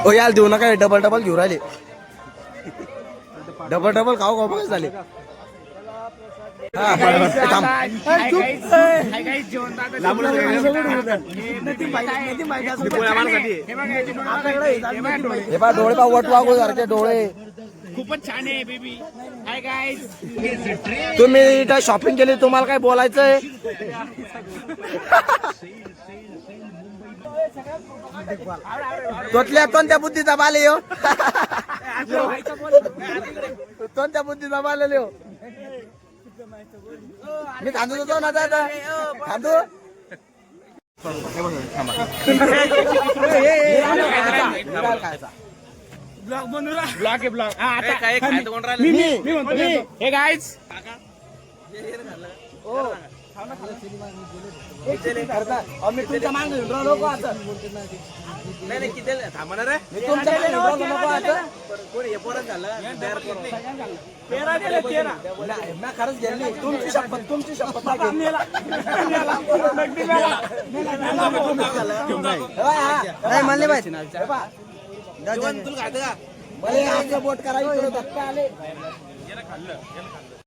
ओ यार देऊ नका डबल डबल घेऊ राहिले डबल डबल खाऊ खाऊ बघ झाले डोळे पा वट वागू सारखे डोळे खूपच छान आहे बेबी. Hi guys. तुम्ही इथं शॉपिंग केली तुम्हाला काय बोलायचंय तोतल्या कोणत्या बुद्धीचा बाल आहे हो कोणत्या बुद्धीचा बाल आहे हो मी खांदू होतो ना दादा खांदू ब्लॉग बनवला. ब्लॉग आहे ब्लॉग. हा आता काय खायचं कोण राहिलं? मी म्हणतो हे गाईज. मी तुमच्या मागे राहिलो का आता नाही किती थांबा रे. मी तुमच्या मागे राहिलो का आता कोणी हे पोरच झालं. मी खरंच गेली तुमची शपथ नाही म्हणले पाहिजे तुला खायचं का? मला बोट करायचं धक्का आले